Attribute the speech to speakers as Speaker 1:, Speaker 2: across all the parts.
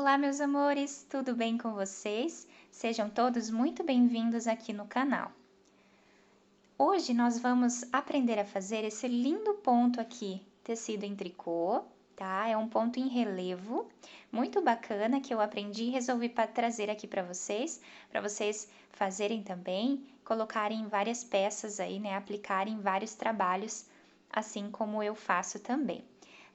Speaker 1: Olá, meus amores, tudo bem com vocês? Sejam todos muito bem-vindos aqui no canal. Hoje nós vamos aprender a fazer esse lindo ponto aqui, tecido em tricô, tá? É um ponto em relevo, muito bacana que eu aprendi e resolvi trazer aqui para vocês fazerem também, colocarem em várias peças aí, né? Aplicarem vários trabalhos, assim como eu faço também.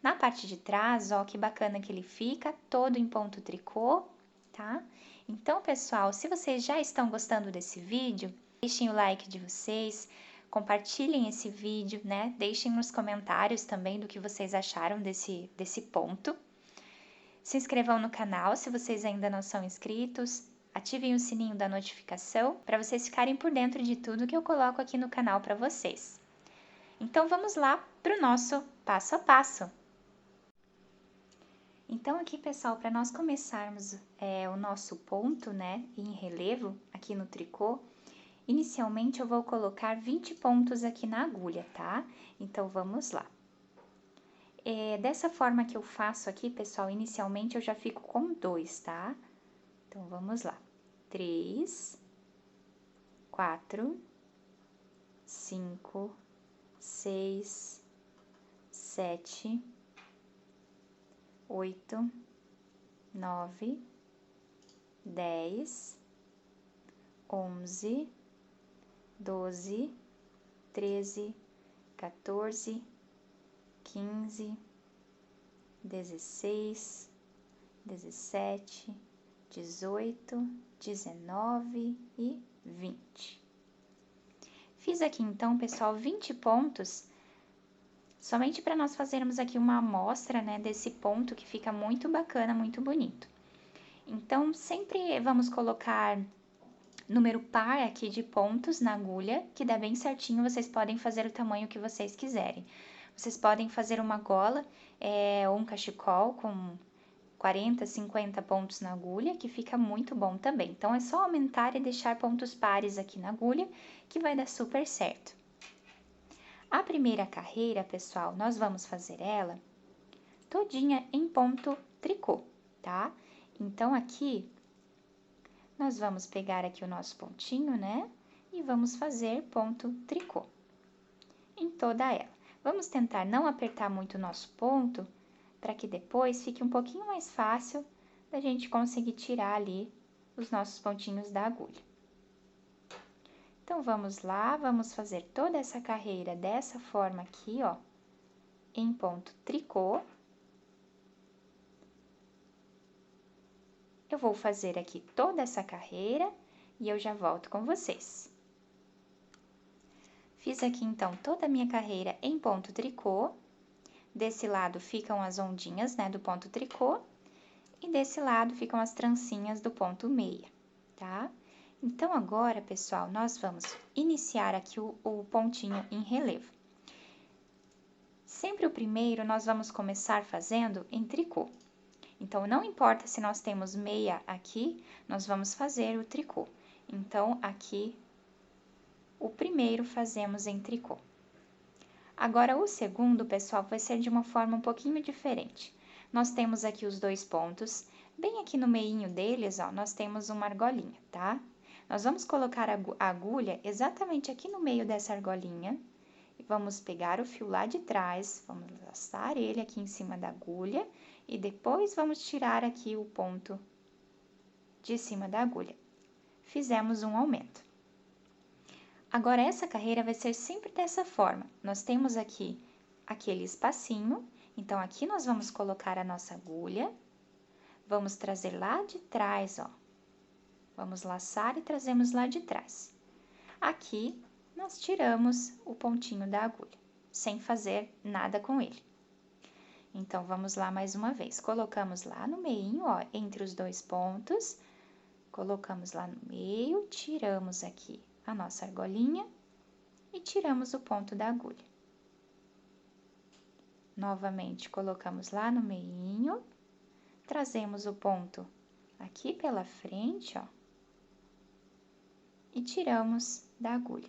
Speaker 1: Na parte de trás, ó, que bacana que ele fica, todo em ponto tricô, tá? Então, pessoal, se vocês já estão gostando desse vídeo, deixem o like de vocês, compartilhem esse vídeo, né? Deixem nos comentários também do que vocês acharam desse ponto. Se inscrevam no canal se vocês ainda não são inscritos, ativem o sininho da notificação para vocês ficarem por dentro de tudo que eu coloco aqui no canal para vocês. Então, vamos lá para o nosso passo a passo. Então, aqui, pessoal, para nós começarmos o nosso ponto, né, em relevo, aqui no tricô, inicialmente eu vou colocar 20 pontos aqui na agulha, tá? Então, vamos lá. Dessa forma que eu faço aqui, pessoal, inicialmente eu já fico com 2, tá? Então, vamos lá. 3, 4, 5, 6, 7, 8, 9, 10, 11, 12, 13, 14, 15, 16, 17, 18, 19 e 20. Fiz aqui então, pessoal, 20 pontos, somente para nós fazermos aqui uma amostra, né, desse ponto que fica muito bacana, muito bonito. Então, sempre vamos colocar número par aqui de pontos na agulha, que dá bem certinho, vocês podem fazer o tamanho que vocês quiserem. Vocês podem fazer uma gola ou um cachecol com 40, 50 pontos na agulha, que fica muito bom também. Então, é só aumentar e deixar pontos pares aqui na agulha, que vai dar super certo. A primeira carreira, pessoal, nós vamos fazer ela todinha em ponto tricô, tá? Então, aqui, nós vamos pegar aqui o nosso pontinho, né? E vamos fazer ponto tricô em toda ela. Vamos tentar não apertar muito o nosso ponto, para que depois fique um pouquinho mais fácil da gente conseguir tirar ali os nossos pontinhos da agulha. Então, vamos lá, vamos fazer toda essa carreira dessa forma aqui, ó, em ponto tricô. Eu vou fazer aqui toda essa carreira e eu já volto com vocês. Fiz aqui, então, toda a minha carreira em ponto tricô. Desse lado ficam as ondinhas, né, do ponto tricô. E desse lado ficam as trancinhas do ponto meia, tá? Então, agora, pessoal, nós vamos iniciar aqui o pontinho em relevo. Sempre o primeiro, nós vamos começar fazendo em tricô. Então, não importa se nós temos meia aqui, nós vamos fazer o tricô. Então, aqui, o primeiro fazemos em tricô. Agora, o segundo, pessoal, vai ser de uma forma um pouquinho diferente. Nós temos aqui os dois pontos, bem aqui no meinho deles, ó, nós temos uma argolinha, tá? Nós vamos colocar a agulha exatamente aqui no meio dessa argolinha, e vamos pegar o fio lá de trás, vamos laçar ele aqui em cima da agulha, e depois vamos tirar aqui o ponto de cima da agulha. Fizemos um aumento. Agora, essa carreira vai ser sempre dessa forma. Nós temos aqui aquele espacinho, então, aqui nós vamos colocar a nossa agulha, vamos trazer lá de trás, ó. Vamos laçar e trazemos lá de trás. Aqui, nós tiramos o pontinho da agulha, sem fazer nada com ele. Então, vamos lá mais uma vez. Colocamos lá no meinho, ó, entre os dois pontos, colocamos lá no meio, tiramos aqui a nossa argolinha e tiramos o ponto da agulha. Novamente, colocamos lá no meinho, trazemos o ponto aqui pela frente, ó, e tiramos da agulha.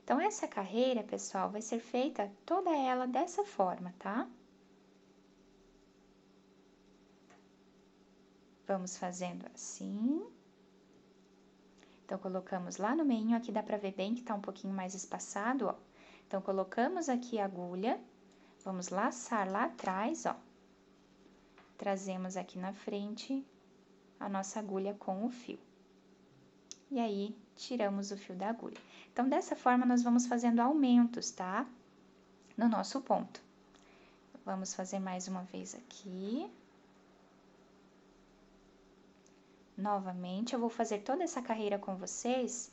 Speaker 1: Então, essa carreira, pessoal, vai ser feita toda ela dessa forma, tá? Vamos fazendo assim. Então, colocamos lá no meinho, aqui dá pra ver bem que tá um pouquinho mais espaçado, ó. Então, colocamos aqui a agulha, vamos laçar lá atrás, ó. Trazemos aqui na frente a nossa agulha com o fio. E aí, tiramos o fio da agulha. Então, dessa forma, nós vamos fazendo aumentos, tá? No nosso ponto. Vamos fazer mais uma vez aqui. Novamente, eu vou fazer toda essa carreira com vocês,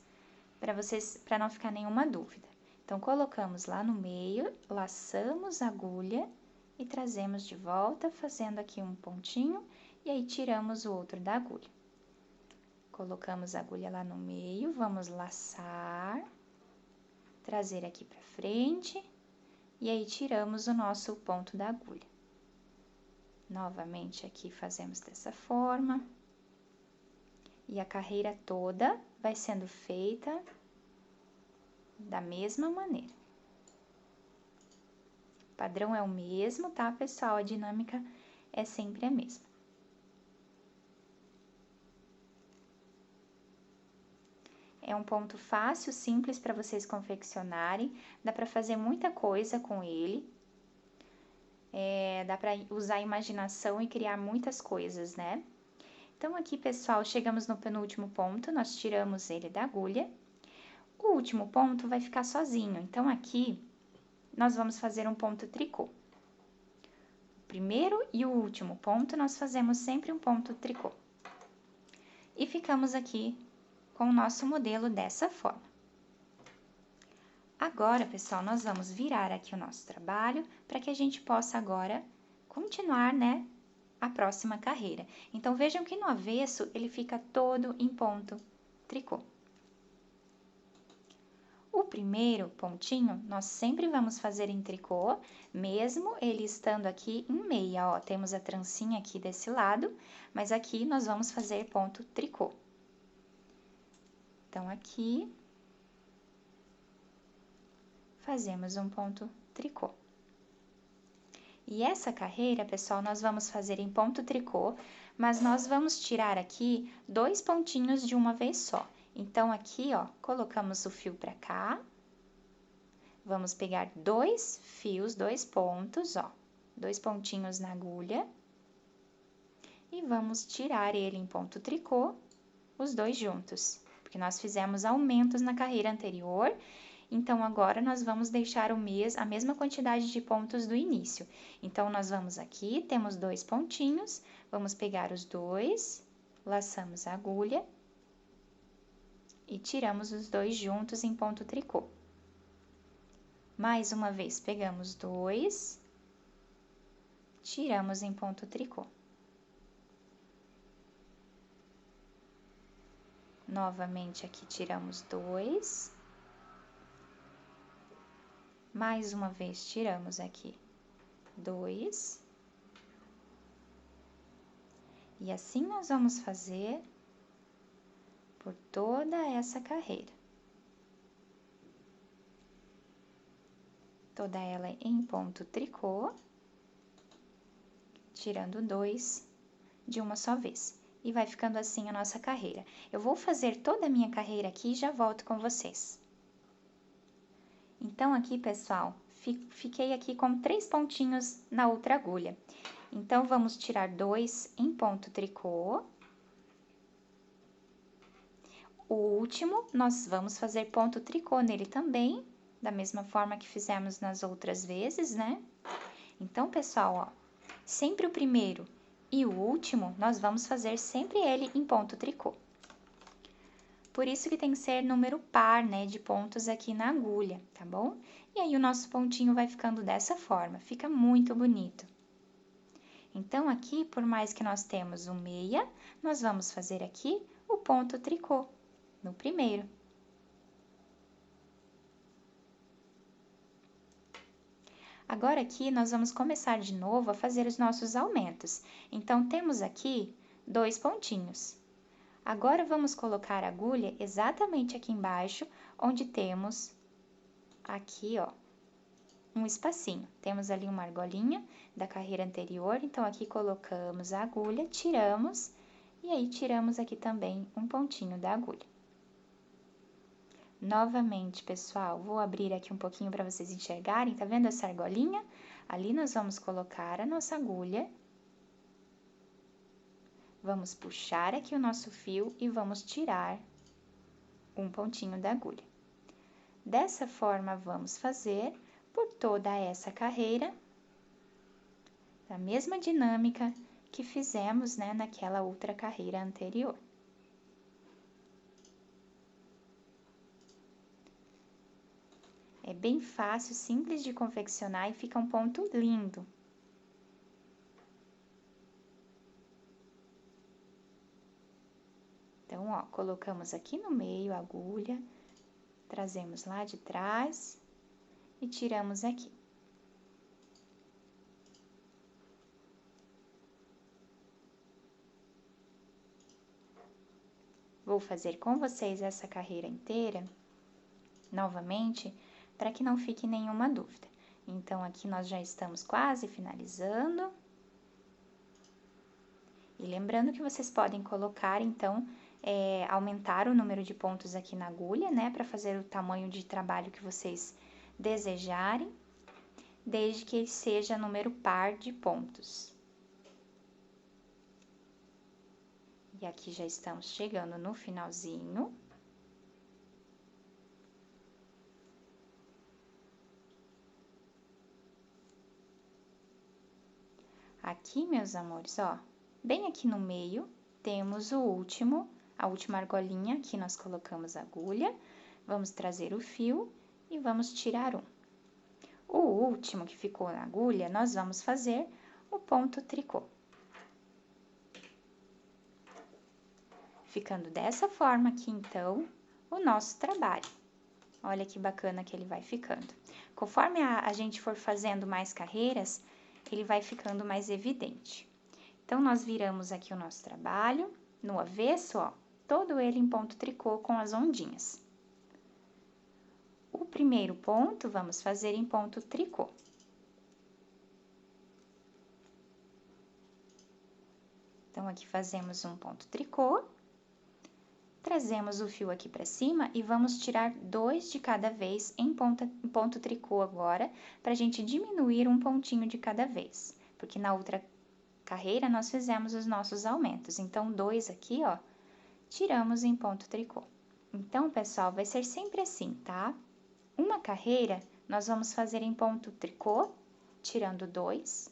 Speaker 1: para não ficar nenhuma dúvida. Então, colocamos lá no meio, laçamos a agulha e trazemos de volta, fazendo aqui um pontinho, e aí tiramos o outro da agulha. Colocamos a agulha lá no meio, vamos laçar, trazer aqui pra frente, e aí tiramos o nosso ponto da agulha. Novamente aqui fazemos dessa forma. E a carreira toda vai sendo feita da mesma maneira. O padrão é o mesmo, tá, pessoal? A dinâmica é sempre a mesma. É um ponto fácil, simples para vocês confeccionarem. Dá para fazer muita coisa com ele. Dá para usar a imaginação e criar muitas coisas, né? Então, aqui, pessoal, chegamos no penúltimo ponto, nós tiramos ele da agulha. O último ponto vai ficar sozinho, então, aqui, nós vamos fazer um ponto tricô. O primeiro e o último ponto, nós fazemos sempre um ponto tricô. E ficamos aqui com o nosso modelo dessa forma. Agora, pessoal, nós vamos virar aqui o nosso trabalho, para que a gente possa agora continuar, né, a próxima carreira. Então, vejam que no avesso, ele fica todo em ponto tricô. O primeiro pontinho, nós sempre vamos fazer em tricô, mesmo ele estando aqui em meia, ó. Temos a trancinha aqui desse lado, mas aqui nós vamos fazer ponto tricô. Então, aqui, fazemos um ponto tricô. E essa carreira, pessoal, nós vamos fazer em ponto tricô, mas nós vamos tirar aqui 2 pontinhos de uma vez só. Então, aqui, ó, colocamos o fio pra cá, vamos pegar 2 fios, 2 pontos, ó, 2 pontinhos na agulha, e vamos tirar ele em ponto tricô, os dois juntos, porque nós fizemos aumentos na carreira anterior. Então, agora, nós vamos deixar a mesma quantidade de pontos do início. Então, nós vamos aqui, temos 2 pontinhos, vamos pegar os 2, laçamos a agulha e tiramos os 2 juntos em ponto tricô. Mais uma vez, pegamos 2, tiramos em ponto tricô. Novamente, aqui, tiramos 2. Mais uma vez, tiramos aqui 2. E assim nós vamos fazer por toda essa carreira. Toda ela em ponto tricô, tirando 2 de uma só vez. E vai ficando assim a nossa carreira. Eu vou fazer toda a minha carreira aqui e já volto com vocês. Então, aqui, pessoal, fiquei aqui com 3 pontinhos na outra agulha. Então, vamos tirar 2 em ponto tricô. O último, nós vamos fazer ponto tricô nele também, da mesma forma que fizemos nas outras vezes, né? Então, pessoal, ó, sempre o primeiro e o último, nós vamos fazer sempre ele em ponto tricô. Por isso que tem que ser número par, né, de pontos aqui na agulha, tá bom? E aí, o nosso pontinho vai ficando dessa forma, fica muito bonito. Então, aqui, por mais que nós temos o meia, nós vamos fazer aqui o ponto tricô, no primeiro. Agora, aqui, nós vamos começar de novo a fazer os nossos aumentos. Então, temos aqui 2 pontinhos. Agora, vamos colocar a agulha exatamente aqui embaixo, onde temos aqui, ó, um espacinho. Temos ali uma argolinha da carreira anterior, então, aqui colocamos a agulha, tiramos E aí, tiramos aqui também um pontinho da agulha. Novamente, pessoal, vou abrir aqui um pouquinho para vocês enxergarem, tá vendo essa argolinha? Ali nós vamos colocar a nossa agulha. Vamos puxar aqui o nosso fio e vamos tirar um pontinho da agulha. Dessa forma, vamos fazer por toda essa carreira, da mesma dinâmica que fizemos, né, naquela outra carreira anterior. É bem fácil, simples de confeccionar e fica um ponto lindo. Então, ó, colocamos aqui no meio a agulha, trazemos lá de trás e tiramos aqui. Vou fazer com vocês essa carreira inteira, novamente, para que não fique nenhuma dúvida. Então, aqui nós já estamos quase finalizando. E lembrando que vocês podem colocar, então, aumentar o número de pontos aqui na agulha, né, para fazer o tamanho de trabalho que vocês desejarem, desde que seja número par de pontos. E aqui já estamos chegando no finalzinho. Aqui, meus amores, ó, bem aqui no meio, temos a última argolinha, que nós colocamos a agulha. Vamos trazer o fio e vamos tirar um. O último que ficou na agulha, nós vamos fazer o ponto tricô. Ficando dessa forma aqui, então, o nosso trabalho. Olha que bacana que ele vai ficando. Conforme a gente for fazendo mais carreiras, ele vai ficando mais evidente. Então, nós viramos aqui o nosso trabalho no avesso, ó, todo ele em ponto tricô com as ondinhas. O primeiro ponto, vamos fazer em ponto tricô. Então, aqui fazemos um ponto tricô. Trazemos o fio aqui para cima e vamos tirar 2 de cada vez em ponto tricô agora, para a gente diminuir um pontinho de cada vez, porque na outra carreira nós fizemos os nossos aumentos, então 2 aqui, ó, tiramos em ponto tricô. Então, pessoal, vai ser sempre assim, tá? Uma carreira nós vamos fazer em ponto tricô, tirando 2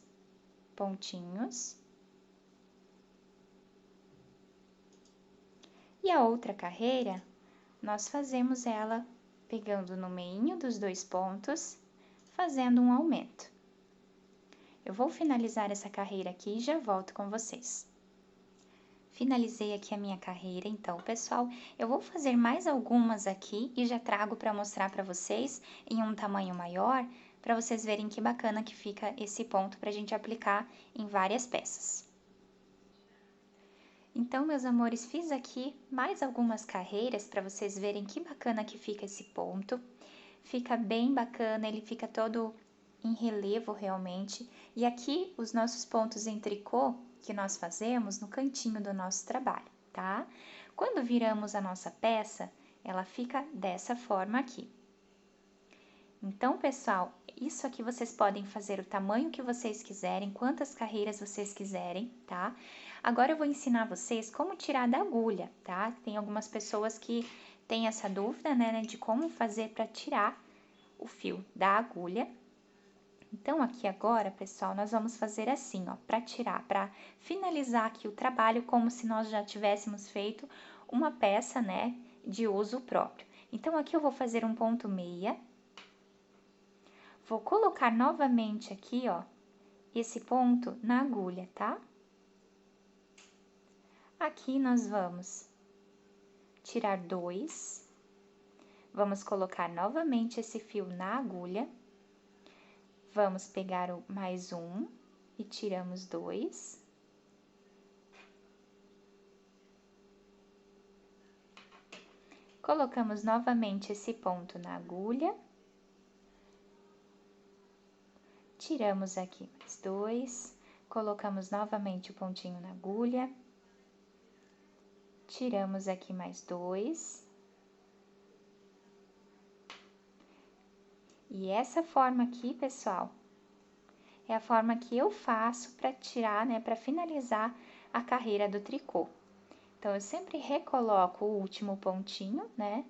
Speaker 1: pontinhos. E a outra carreira, nós fazemos ela pegando no meinho dos 2 pontos, fazendo um aumento. Eu vou finalizar essa carreira aqui e já volto com vocês. Finalizei aqui a minha carreira, então, pessoal, eu vou fazer mais algumas aqui e já trago para mostrar para vocês em um tamanho maior, para vocês verem que bacana que fica esse ponto para a gente aplicar em várias peças. Então, meus amores, fiz aqui mais algumas carreiras para vocês verem que bacana que fica esse ponto. Fica bem bacana, ele fica todo em relevo realmente. E aqui, os nossos pontos em tricô que nós fazemos no cantinho do nosso trabalho, tá? Quando viramos a nossa peça, ela fica dessa forma aqui. Então, pessoal, isso aqui vocês podem fazer o tamanho que vocês quiserem, quantas carreiras vocês quiserem, tá? Agora eu vou ensinar vocês como tirar da agulha, tá? Tem algumas pessoas que têm essa dúvida, né, de como fazer para tirar o fio da agulha. Então, aqui agora, pessoal, nós vamos fazer assim, ó, para finalizar aqui o trabalho como se nós já tivéssemos feito uma peça, né, de uso próprio. Então, aqui eu vou fazer um ponto meia. Vou colocar novamente aqui, ó, esse ponto na agulha, tá? Aqui nós vamos tirar 2, vamos colocar novamente esse fio na agulha, vamos pegar mais um e tiramos 2. Colocamos novamente esse ponto na agulha. Tiramos aqui mais 2, colocamos novamente o pontinho na agulha. tiramos aqui mais 2. E essa forma aqui, pessoal, é a forma que eu faço para tirar, né, para finalizar a carreira do tricô. Então, eu sempre recoloco o último pontinho, né,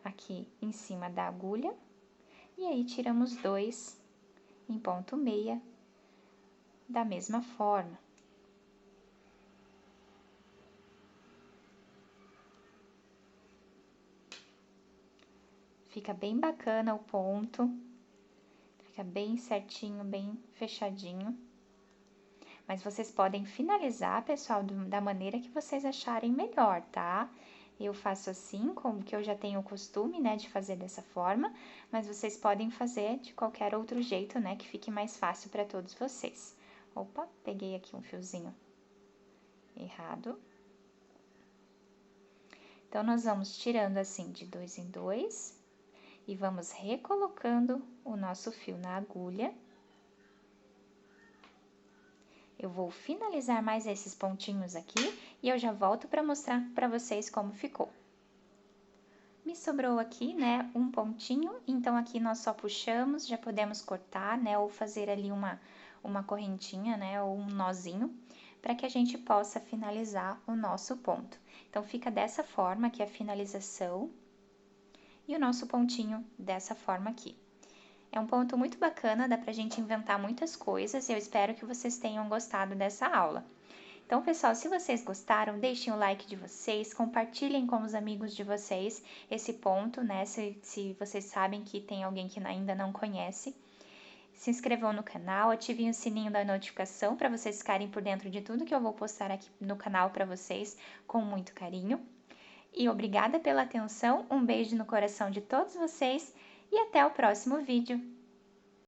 Speaker 1: aqui em cima da agulha, e aí tiramos 2 em ponto meia, da mesma forma. Fica bem bacana o ponto, fica bem certinho, bem fechadinho. Mas vocês podem finalizar, pessoal, da maneira que vocês acharem melhor, tá? Eu faço assim, como que eu já tenho o costume, né, de fazer dessa forma, mas vocês podem fazer de qualquer outro jeito, né, que fique mais fácil para todos vocês. Opa, peguei aqui um fiozinho errado. Então, nós vamos tirando assim de 2 em 2 e vamos recolocando o nosso fio na agulha. Eu vou finalizar mais esses pontinhos aqui e eu já volto para mostrar para vocês como ficou. Me sobrou aqui, né, um pontinho, então aqui nós só puxamos, já podemos cortar, né, ou fazer ali uma correntinha, né, ou um nozinho, para que a gente possa finalizar o nosso ponto. Então, fica dessa forma aqui a finalização e o nosso pontinho dessa forma aqui. É um ponto muito bacana, dá pra gente inventar muitas coisas e eu espero que vocês tenham gostado dessa aula. Então, pessoal, se vocês gostaram, deixem o like de vocês, compartilhem com os amigos de vocês esse ponto, né? Se vocês sabem que tem alguém que ainda não conhece. Se inscrevam no canal, ativem o sininho da notificação para vocês ficarem por dentro de tudo que eu vou postar aqui no canal para vocês com muito carinho. E obrigada pela atenção, um beijo no coração de todos vocês e até o próximo vídeo.